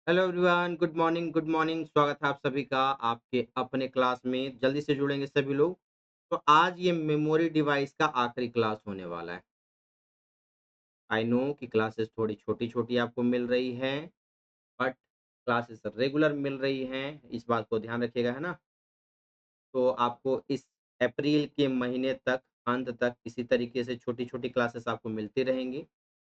Hello everyone, good morning. स्वागत है आप सभी का आपके अपने क्लास में। जल्दी से जुड़ेंगे सभी लोग। तो आज ये मेमोरी डिवाइस का आखिरी क्लास होने वाला है। आई नो कि क्लासेस थोड़ी छोटी-छोटी आपको मिल रही हैं, बट क्लासेस रेगुलर मिल रही हैं, इस बात को ध्यान रखिएगा, है ना? तो आपको इस अप्रैल के महीने तक, अंत तक इसी तरीके से छोटी-छोटी क्लासेस आपको मिलती रहेंगी।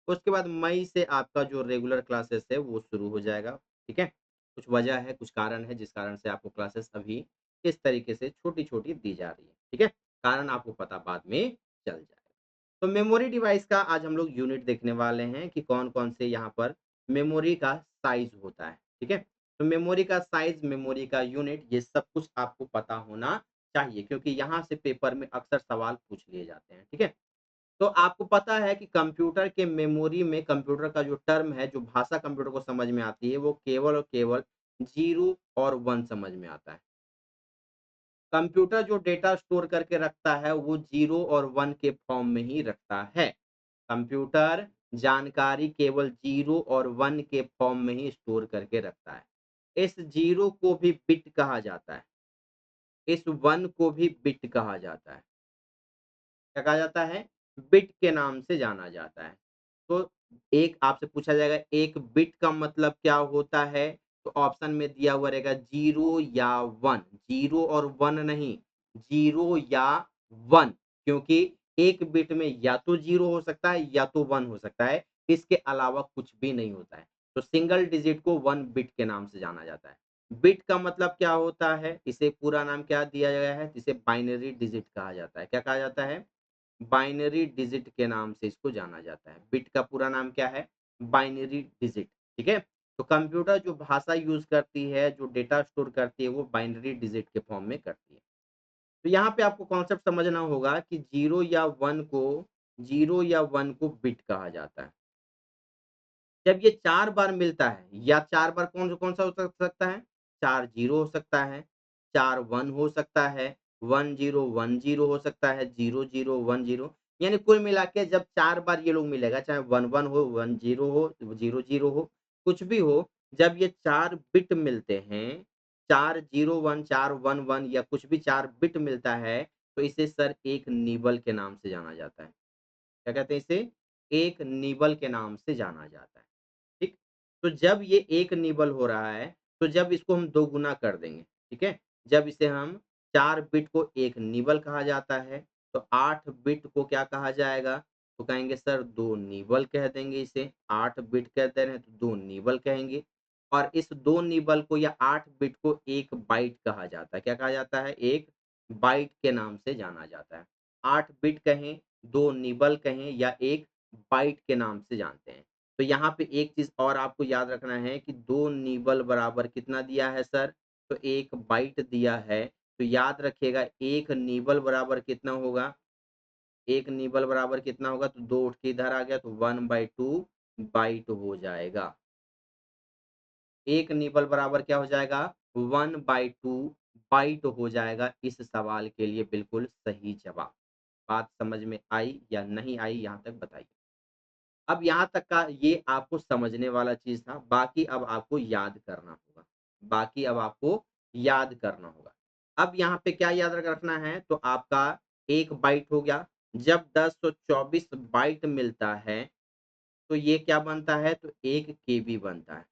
उसके बाद मई से आपका जो रेगुलर क्लासेस है वो शुरू हो जाएगा, ठीक है? कुछ वजह है, कुछ कारण है जिस कारण से आपको क्लासेस अभी इस तरीके से छोटी-छोटी दी जा रही है, ठीक है? कारण आपको पता बाद में चल जाएगा। तो मेमोरी डिवाइस का आज हम लोग यूनिट देखने वाले हैं कि कौन-कौन से यहाँ पर मेमोरी का साइज़ होता है, ठीक है? तो मेमोरी का साइज़, मेमोरी का यूनिट ये सब कुछ आपको पता होना चाहिए क्योंकि यहाँ से पेपर में अक्सर सवाल पूछ लिए जाते हैं, ठीक है? तो आपको पता है कि कंप्यूटर के मेमोरी में कंप्यूटर का जो टर्म है, जो भाषा कंप्यूटर को समझ में आती है, वो केवल और केवल 0 और 1 समझ में आता है। कंप्यूटर जो डेटा स्टोर करके रखता है, वो 0 और 1 के फॉर्म में ही रखता है। कंप्यूटर जानकारी केवल 0 और 1 के फॉर्म में ही स्टोर करके रखता है। इस 0 को भी बिट कहा जाता है। इस 1 को भी बिट कहा जाता है। क्या कहा जाता है? बिट के नाम से जाना जाता है। तो एक आपसे पूछा जाएगा, एक बिट का मतलब क्या होता है? तो ऑप्शन में दिया हुआ रहेगा 0 या 1, 0 और 1 नहीं, 0 या 1, क्योंकि एक बिट में या तो 0 हो सकता है या तो 1 हो सकता है, इसके अलावा कुछ भी नहीं होता है। तो सिंगल डिजिट को 1 बिट के नाम से जाना जाता है। बिट का मतलब क्या होता है? इसे पूरा नाम क्या दिया गया है? इसे बाइनरी डिजिट कहा जाता है। क्या कहा जाता है? बाइनरी डिजिट के नाम से इसको जाना जाता है। बिट का पूरा नाम क्या है? बाइनरी डिजिट, ठीक है? तो कंप्यूटर जो भाषा यूज़ करती है, जो डेटा स्टोर करती है, वो बाइनरी डिजिट के फॉर्म में करती है। तो यहाँ पे आपको कॉन्सेप्ट समझना होगा कि 0 या 1 को बिट कहा जाता है। जब ये 4 बार मिलता है या 4 बार कौन-सा हो सकता है? 4 0 हो सकता है, 4 1 हो सकता है, 1 0 1 0 हो सकता है, 0 0 1 0, यानी कुल मिला के जब 4 बार ये लोग मिलेगा, चाहे 1 1 हो, 1 0 हो, 0 0 हो, कुछ भी हो, जब ये 4 बिट मिलते हैं, 4 0 1 4 1 1 या कुछ भी 4 बिट मिलता है, तो इसे सर एक निबल के नाम से जाना जाता है। क्या कहते हैं इसे? एक निबल के नाम से जाना जाता है। ठीक? तो जब ये एक निबल हो रहा है, तो जब इसको हम 2 गुना कर देंगे, ठीक है? जब इसे हम 4 बिट को एक निबल कहा जाता है, तो 8 बिट को क्या कहा जाएगा? तो कहेंगे सर 2 निबल कह देंगे इसे, 8 बिट कह दे रहे हैं तो 2 निबल कहेंगे और इस 2 निबल को या 8 बिट को 1 बाइट कहा जाता है। क्या कहा जाता है? 1 बाइट के नाम से जाना जाता है। 8 बिट कहें, 2 निबल कहें या 1 बाइट के नाम से जानते हैं। तो यहाँ पे एक चीज़ और आपको याद रखना है कि 2 निबल बराबर कितना दिया है सर? तो 1 बाइट दिया है। तो याद रखिएगा 1 निबल बराबर कितना होगा? 1 निबल बराबर कितना होगा? तो 2 उठ के इधर आ गया तो 1/2 बाइट हो जाएगा। 1 निबल बराबर क्या हो जाएगा? 1/2 बाइट हो जाएगा। इस सवाल के लिए बिल्कुल सही जवाब। बात समझ में आई या नहीं आई यहाँ तक बताइए? अब यहाँ तक का ये आपको समझने वाला चीज़ था, बाकी अब आपको याद करना होगा। बाकी अब आपको याद करना होगा। अब यहाँ पे क्या याद रखना है, तो आपका 1 बाइट हो गया। जब 1024 बाइट मिलता है, तो ये क्या बनता है? तो 1 केबी बनता है।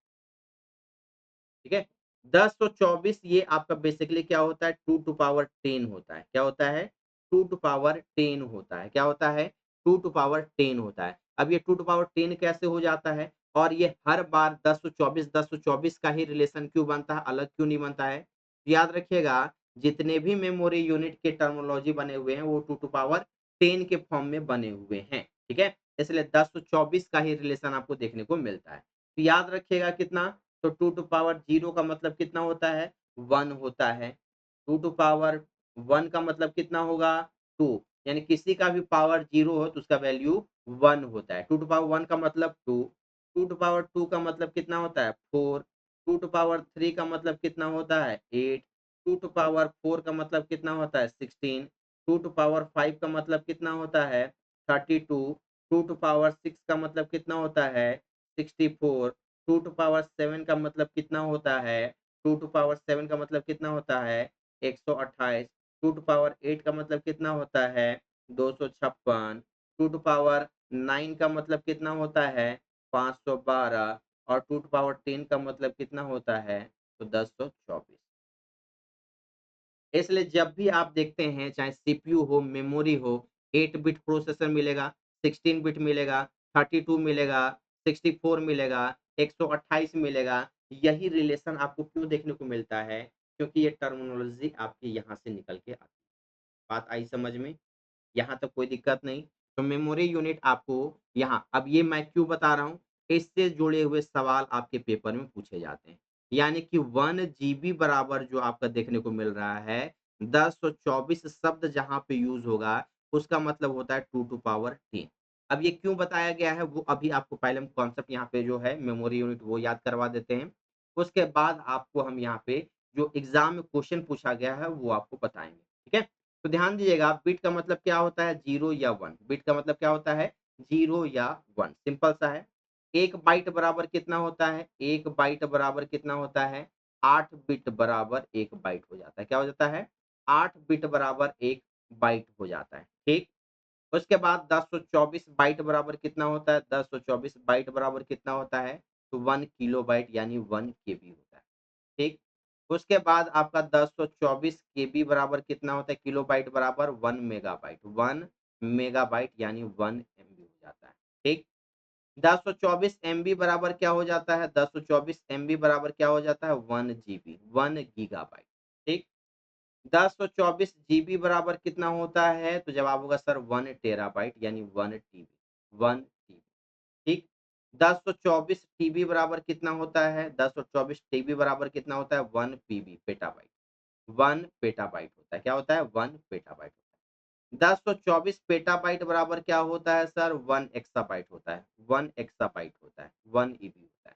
ठीक है? 1024 ये आपका बेसिकली क्या होता है? 2 टू पावर 10 होता है। क्या होता है? 2 टू पावर 10 होता है। क्या होता है? 2 टू पावर 10 होता है। अब ये 2 टू पावर 10 कैसे हो जाता है? और ये हर बार 1024 का ही रिलेशन क्यों बनता है? अलग क्यों नहीं बनता है? याद रखिएगा, जितने भी मेमोरी यूनिट के टर्मिनोलॉजी बने हुए हैं, वो 2 टू पावर 10 के फॉर्म में बने हुए हैं। ठीक है? इसलिए 1024 का ही रिलेशन आपको देखने को मिलता है। तो याद रखिएगा कितना? तो 2 टू पावर 0 का मतलब कितना होता है? 1 होता है। 2 टू पावर 1 का मतलब कितना होगा? 2, यानी किसी का भी पावर 0 हो तो उसका वैल्यू 1 होता है। 2 टू पावर 1 का मतलब 2, 2 टू पावर 2 का मतलब कितना होता है? 4, 2 टू पावर 3 का मतलब कितना होता है? 8, 2 टू पावर 4 का मतलब कितना होता है? 16, 2 टू पावर 5 का मतलब कितना होता है? 32, 2 टू पावर 6 का मतलब कितना होता है? 64, 2 टू पावर 7 का मतलब कितना होता है? 2 टू पावर 7 का मतलब कितना होता है? 128। 2 टू पावर 8 का मतलब कितना होता है? 256। 2 टू पावर 9 का मतलब कितना होता है? 512 और 2 टू पावर 10 का मतलब कितना होता है? तो 1024। इसलिए जब भी आप देखते हैं चाहे सीपीयू हो, मेमोरी हो, 8 बिट प्रोसेसर मिलेगा, 16 बिट मिलेगा, 32 मिलेगा, 64 मिलेगा, 128 मिलेगा, यही रिलेशन आपको क्यों देखने को मिलता है? क्योंकि ये टर्मिनोलॉजी आपके यहाँ से निकल के आती है। बात आई समझ में? यहाँ तक कोई दिक्कत नहीं। तो मेमोरी यूनिट आपको यहाँ अब ये मैं क्यों बता रहा हूँ, इससे जुड़े हुए सवाल आपके पेपर में पूछे जाते हैं। यानी कि 1 जीबी बराबर जो आपका देखने को मिल रहा है, 1024 शब्द जहाँ पे यूज़ होगा, उसका मतलब होता है 2 टू पावर 10। अब ये क्यों बताया गया है, वो अभी आपको पहले हम कॉन्सेप्ट यहाँ पे जो है मेमोरी यूनिट वो याद करवा देते हैं। उसके बाद आपको हम यहाँ पे जो एग्ज़ाम में क्वेश्चन पूछा गया है, वो आपको बताएँगे। ठीक है? तो ध्यान दीजिएगा बिट का मतलब क्या होता है 0 या 1 बिट का मतलब क्या होता है 0 या 1 सिंपल सा है। 1 बाइट बराबर कितना होता है 1 बाइट बराबर कितना होता है 8 बिट बराबर 1 बाइट हो जाता है क्या हो जाता है 8 बिट बराबर 1 बाइट हो जाता है ठीक। उसके बाद 1024 बाइट बराबर कितना होता है 1024 बाइट बराबर कितना होता है तो 1 किलो बाइट यानी 1 केबी होता है ठीक। उसके बाद आपका 1024 केबी बराबर कितना होता है किलोबाइट बराबर 1 मेगाबाइट 1 मेगाबाइट यानी 1 एमबी हो जाता है ठीक। 1024 एमबी बराबर क्या हो जाता है 1024 एमबी बराबर क्या हो जाता है 1 जीबी 1 गीगाबाइट ठीक। 1024 जीबी बराबर कितना होता है तो जवाब होगा सर 1 टेराबाइट यानी 1 टीबी 1 टीबी ठीक। 1024 टीबी बराबर कितना होता है 1024 टीबी बराबर कितना होता है 1 पीबी पेटाबाइट 1 पेटाबाइट होता है क्या होता है 1 पेटाबाइट होता है 1024 पेटाबाइट बराबर क्या होता है सर 1 एक्साबाइट होता है 1 एक्साबाइट होता है 1 ईबी होता है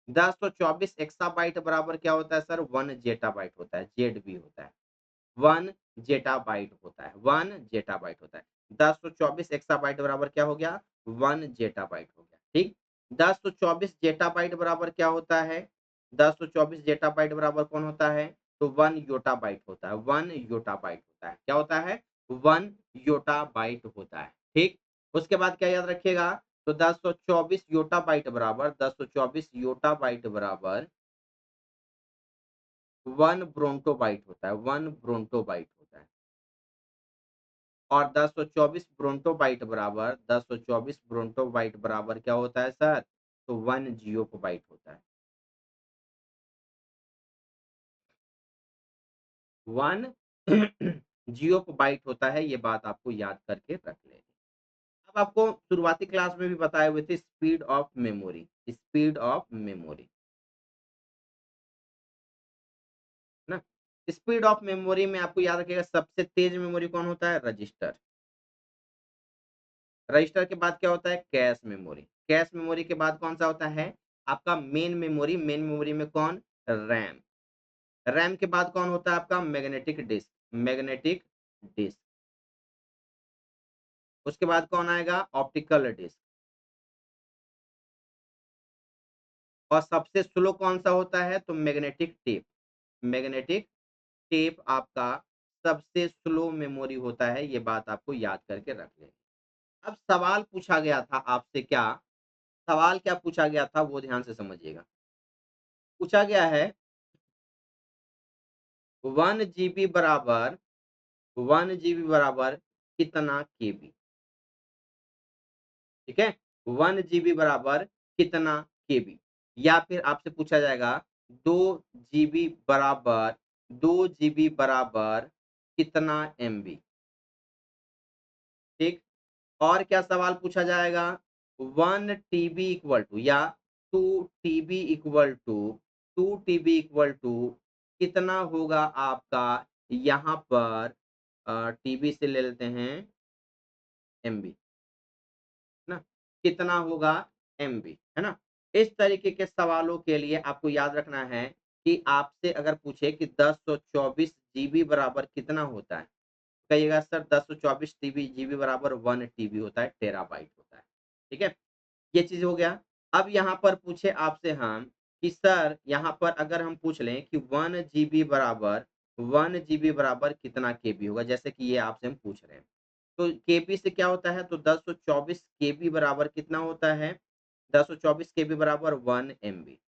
1024 एक्साबाइट बराबर क्या होता है सर 1 जेटाबाइट होता है जेडबी होता है 1 जेटाबाइट होता है 1 जेटाबाइट होता है 1024 एक्साबाइट बराबर क्या हो गया 1 जेटाबाइट हो गया ठीक। 1024 जेटाबाइट बराबर क्या होता है 1024 जेटाबाइट बराबर कौन होता है तो 1 योटाबाइट होता है 1 योटाबाइट होता है क्या होता है 1 योटाबाइट होता है ठीक। उसके बाद क्या याद रखिएगा तो 1024 योटाबाइट बराबर 1024 योटाबाइट बराबर 1 ब्रोंटोबाइट होता है 1 ब्रोंटोबाइट होता है और 1024 ब्रोंटोबाइट बराबर 1024 ब्रोंटोबाइट बराबर क्या होता है सर तो 1 जियोकोबाइट होता है 1 जियोकोबाइट होता है ये बात आपको याद करके रख लेनी। अब आपको शुरुआती क्लास में भी बताए हुए थे speed of memory speed of memory ना। स्पीड ऑफ मेमोरी में आपको याद रखिएगा सबसे तेज मेमोरी कौन होता है रजिस्टर। रजिस्टर के बाद क्या होता है कैश मेमोरी। कैश मेमोरी के बाद कौन सा होता है आपका मेन मेमोरी। मेन मेमोरी में कौन रैम। रैम के बाद कौन होता है आपका मैग्नेटिक डिस्क। Magnetic disk. उसके बाद कौन आएगा ऑप्टिकल डिस्क। और सबसे स्लो कौन सा होता है तो मैग्नेटिक टेप। मैग्नेटिक टेप आपका सबसे स्लो मेमोरी होता है ये बात आपको याद करके रख लें। अब सवाल पूछा गया था आपसे क्या सवाल क्या पूछा गया था वो ध्यान से समझिएगा। पूछा गया है 1 जीबी बराबर 1 जीबी बराबर कितना केबी ठीक है 1 जीबी बराबर कितना केबी। या फिर आपसे पूछा जाएगा 2 जीबी बराबर 2 जीबी बराबर कितना एमबी ठीक। और क्या सवाल पूछा जाएगा 1 टीबी इक्वल टू या 2 TB equal to 2 TB equal to कितना होगा आपका यहाँ पर टीबी से ले लेते हैं एमबी ना कितना होगा एमबी है ना। इस तरीके के सवालों के लिए आपको याद रखना है कि आपसे अगर पूछे कि 1024 जीबी बराबर कितना होता है कहिएगा सर 1024 टीबी जीबी बराबर 1 टीबी होता है टेराबाइट होता है ठीक है। ये चीज हो गया। अब यहाँ पर पूछे आपसे हम कि सर यहाँ पर अगर हम पूछ लें कि 1 जीबी बराबर कितना केबी होगा, जैसे कि ये आपसे हम पूछ रहे हैं। तो केबी से क्या होता है, तो 1024 केबी बराबर कितना होता है, 1024 केबी बराबर 1 एमबी,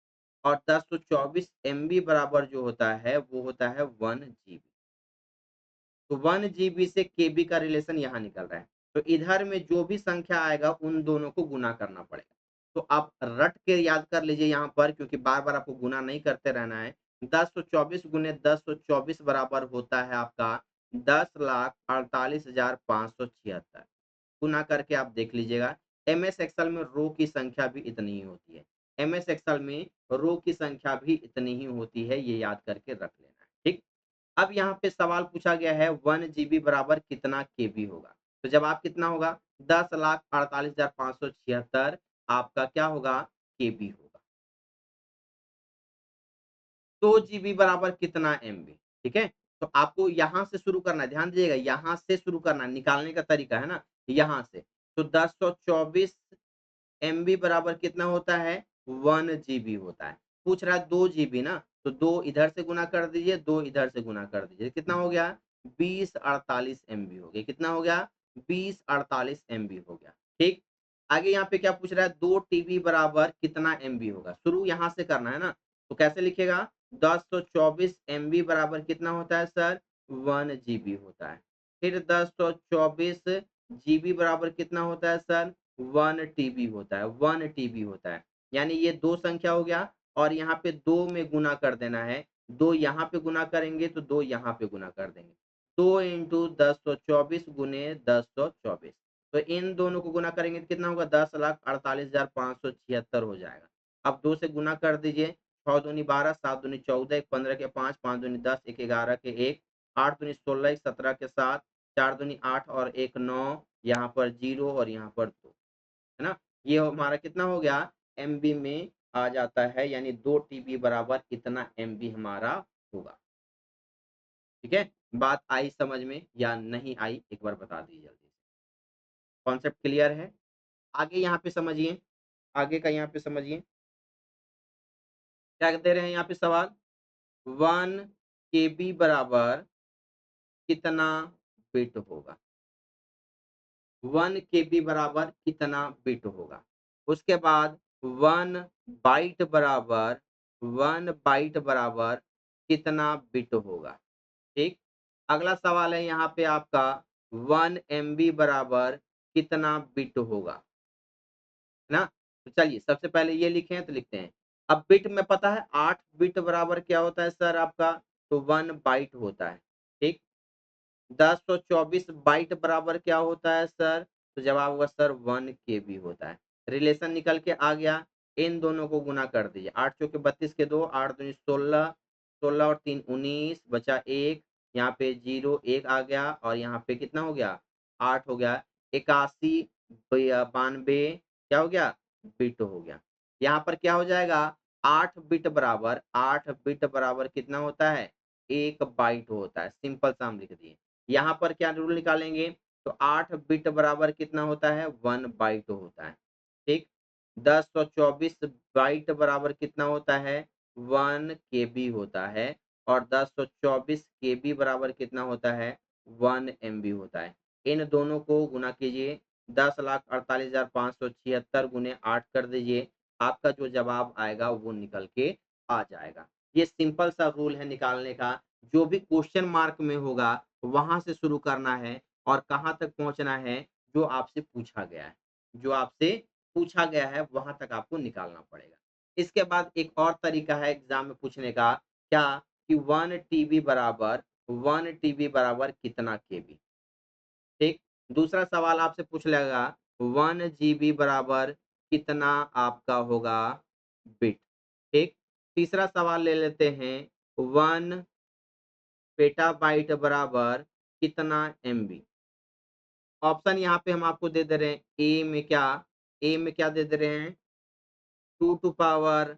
और 1024 एमबी बराबर जो होता है वो होता है 1 जीबी। तो 1 जीबी से केबी का रिलेशन यहाँ निकल रहा है। तो इधर में जो भी संख्या आएगा उन दोनों को गुना करना पड़ेगा। तो आप रट के याद कर लीजिए यहाँ पर, क्योंकि बार-बार आपको गुना नहीं करते रहना है। 1024 गुने 1024 बराबर होता है आपका 10,48,576। गुना करके आप देख लीजिएगा। एमएस एक्सेल में रो की संख्या भी इतनी ही होती है। एमएस एक्सेल में रो की संख्या भी इतनी ही होती है, ये याद करके रख लेना है। ठीक? अब यहाँ पे सवाल पूछा गया है 1 जीबी बराबर कितना केबी होगा? तो जवाब कितना होगा? 10,48,576 आपका क्या होगा? केबी होगा। 2 जीबी बराबर कितना एमबी? ठीक है? तो आपको यहाँ से शुरू करना है, ध्यान दीजिएगा, यहाँ से शुरू करना है, निकालने का तरीका है ना, यहाँ से। तो 1024 एमबी बराबर कितना होता है? 1 जीबी होता है। पूछ रहा है 2 जीबी ना, तो 2 इधर से गुना कर दीजिए, 2 इधर से गुना कर दीजिए। कितना हो गया? 2048 एमबी हो गया। कितना हो गया? 2048 एमबी हो गया। ठीक? आगे यहाँ पे क्या पूछ रहा है? 2 टीबी बराबर कितना एमबी होगा? शुरू यहाँ से करना है ना, तो कैसे लिखिएगा? 1024 एमबी बराबर कितना होता है सर? 1 जीबी होता है। फिर 1024 जीबी बराबर कितना होता है सर? 1 टीबी होता है, 1 टीबी होता है। यानी ये 2 संख्या हो गया, और यहाँ पे 2 में गुना कर देना है। 2 यहाँ पे गुना करेंगे तो 2 यहाँ पे गुना कर देंगे। 2 इंटू 1024 गुने 1024। तो इन दोनों को गुना करेंगे तो कितना होगा? 10,48,576 हो जाएगा। अब 2 से गुना कर दीजिए। 6 दूनी 12, 7 दूनी 14, 1 15 के 5, 5 दूनी 10, 1 11 के 1, 8 दूनी 16, 1 17 के 7, 4 दूनी 8 और 1 9, यहाँ पर 0 और यहाँ पर 2, है ना? ये हमारा कितना हो गया? एमबी में आ जाता है, यानी 2 टीबी बराबर इतना एमबी हमारा होगा। ठीक है? बात आई समझ में या नहीं आई, एक बार बता दीजिए जल्दी से। कॉन्सेप्ट क्लियर है? आगे यहाँ पे समझिए, आगे का यहाँ पे समझिए। क्या दे रहे हैं यहाँ पे सवाल? 1 केबी बराबर कितना बिट होगा? 1 केबी बराबर कितना बिट होगा? उसके बाद 1 बाइट बराबर 1 बाइट बराबर कितना बिट होगा? ठीक? अगला सवाल है यहाँ पे आपका 1 एमबी बराबर कितना बिट होगा? है ना? तो चलिए सबसे पहले ये लिखे हैं तो लिखते हैं। अब बिट में पता है 8 बिट बराबर क्या होता है सर आपका? तो 1 बाइट होता है। ठीक? 1024 बाइट बराबर क्या होता है सर? तो जवाब होगा सर 1 केबी होता है। रिलेशन निकल के आ गया, इन दोनों को गुना कर दीजिए। 8 चौके 32 के 2, 8 दूनी 16, 16 और 3 19, बचा 1, यहाँ पे 0 1 आ गया, और यहाँ पे कितना हो गया? 8 हो गया। 81 92 क्या हो गया? बिट हो गया। यहाँ पर क्या हो जाएगा? 8 बिट बराबर कितना होता है? 1 बाइट होता है। सिंपल सा हम लिख दिए। यहाँ पर क्या रूल निकालेंगे? तो 8 बिट बराबर कितना होता है? 1 बाइट होता है। ठीक? 1024 बाइट बराबर कितना होता है? 1 केबी होता है, और 1024 केबी बराबर कितना होता है? 1 एमबी होता है। इन दोनों को गुना कीजिए, 10,48,576 गुने 8 कर दीजिए, आपका जो जवाब आएगा वो निकल के आ जाएगा। ये सिंपल सा रूल है निकालने का। जो भी क्वेश्चन मार्क में होगा वहां से शुरू करना है, और कहाँ तक पहुंचना है? जो आपसे पूछा गया है, जो आपसे पूछा गया है वहां तक आपको निकालना पड़ेगा। इसके बाद एक और तरीका है एग्जाम में पूछने का, क्या कि 1 टीबी बराबर 1 टीबी बराबर कितना केबी? ठीक? दूसरा सवाल आपसे पूछ लेगा 1 जीबी बराबर कितना आपका होगा बिट? ठीक? तीसरा सवाल ले लेते हैं 1 पेटाबाइट बराबर कितना एमबी? ऑप्शन यहाँ पे हम आपको दे दे रहे हैं। ए में क्या दे दे रहे हैं? 2 टू पावर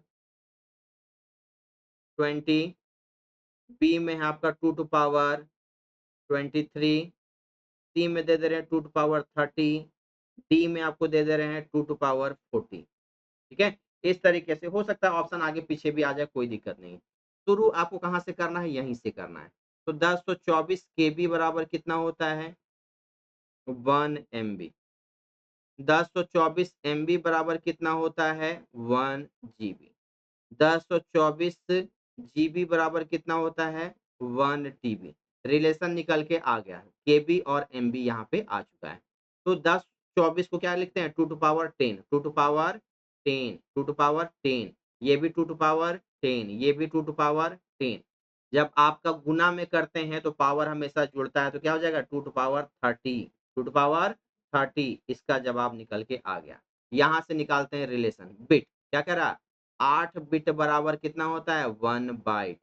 20, बी में है आपका 2 टू पावर 23, सी में दे दे रहे हैं 2 टू पावर 30, डी में आपको दे दे रहे हैं 2 टू पावर 40। ठीक है? इस तरीके से हो सकता है ऑप्शन आगे पीछे भी आ जाए, कोई दिक्कत नहीं। शुरू आपको कहाँ से करना है? यहीं से करना है। तो 1024 केबी बराबर कितना होता है? 1 एमबी। 1024 एमबी बराबर कितना होता है? 1 जीबी। 1024 जीबी बराबर कितना होता है? 1 टीबी। रिलेशन निकल के आ गया है। केबी और एमबी यहाँ पे आ चुका है। तो 1024 को क्या लिखते हैं? 2 to power 10, 2 to power 10, 2 to power 10, ये भी 2 टू पावर 10, ये भी 2 टू पावर 10। जब आपका गुना में करते हैं तो पावर हमेशा जुड़ता है, तो क्या हो जाएगा? 2 टू पावर 30, 2 टू पावर 30। इसका जवाब निकल के आ गया। यहाँ से निकालते हैं रिलेशन। बिट क्या कह रहा है? 8 बिट बराबर कितना होता है? 1 बाइट।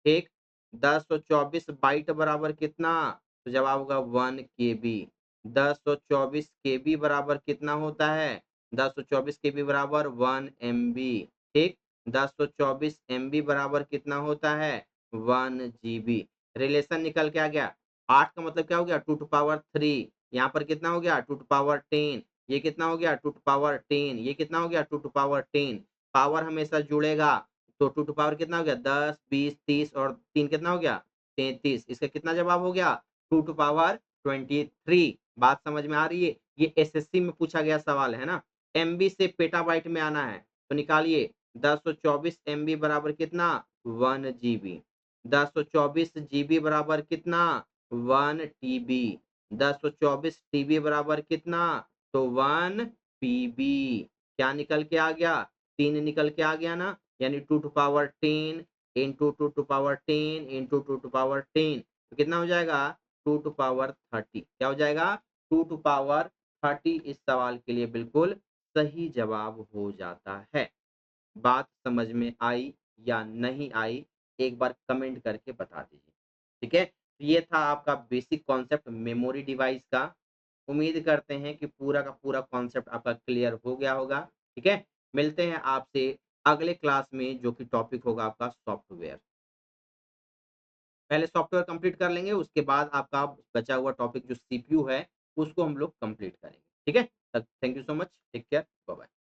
ठीक? 1024 बाइट बराबर कितना? तो जवाब होगा 1 केबी। 1024 केबी बराबर कितना होता है? 1024 केबी बराबर 1 एमबी। ठीक? 1024 एमबी बराबर कितना होता है? 1 जीबी। रिलेशन निकल के आ गया। 8 का मतलब क्या हो गया? 2 टू पावर 3। यहाँ पर कितना हो गया? 2 टू पावर 10। ये कितना हो गया? 2 टू पावर 10। ये कितना हो गया? 2 टू पावर 10। पावर हमेशा जुड़ेगा, तो 2 टू पावर कितना हो गया? 10, 20, 30 और 3 कितना हो गया? 33। इसका कितना जवाब हो गया? 2 टू पावर 23। बात समझ में आ रही है? ये एसएससी में पूछा गया सवाल है ना। एमबी से पेटाबाइट में आना है, तो निकालिए। 1024 एमबी बराबर कितना? 1 जीबी। 1024 जीबी बराबर कितना? 1 टीबी। 1024 टीबी बराबर कितना? तो 1 पीबी। क्या निकल के आ गया? 3 निकल के आ गया ना, यानी 2 to power 10 into 2 to power 10 into 2 to power 10, तो कितना हो जाएगा? 2 टू पावर 30। क्या हो जाएगा? 2 टू पावर 30 इस सवाल के लिए बिल्कुल सही जवाब हो जाता है। बात समझ में आई या नहीं आई? एक बार कमेंट करके बता दीजिए। ठीक है? तो ये था आपका बेसिक कॉन्सेप्ट मेमोरी डिवाइस का। उम्मीद करते हैं कि पूरा का पूरा कॉन्सेप्ट आपका क्लियर हो गया होगा। ठीक है? मिलते हैं आपसे अगले क्लास में, जो कि टॉपिक होगा आपका सॉफ्टवेयर। पहले सॉफ्टवेयर कंप्लीट कर लेंगे, उसके बाद आपका बचा हुआ टॉपिक जो सीपीयू है, उसको हम लोग कंप्लीट करेंगे। ठीक है? तब thank you so much. Take care. Bye bye.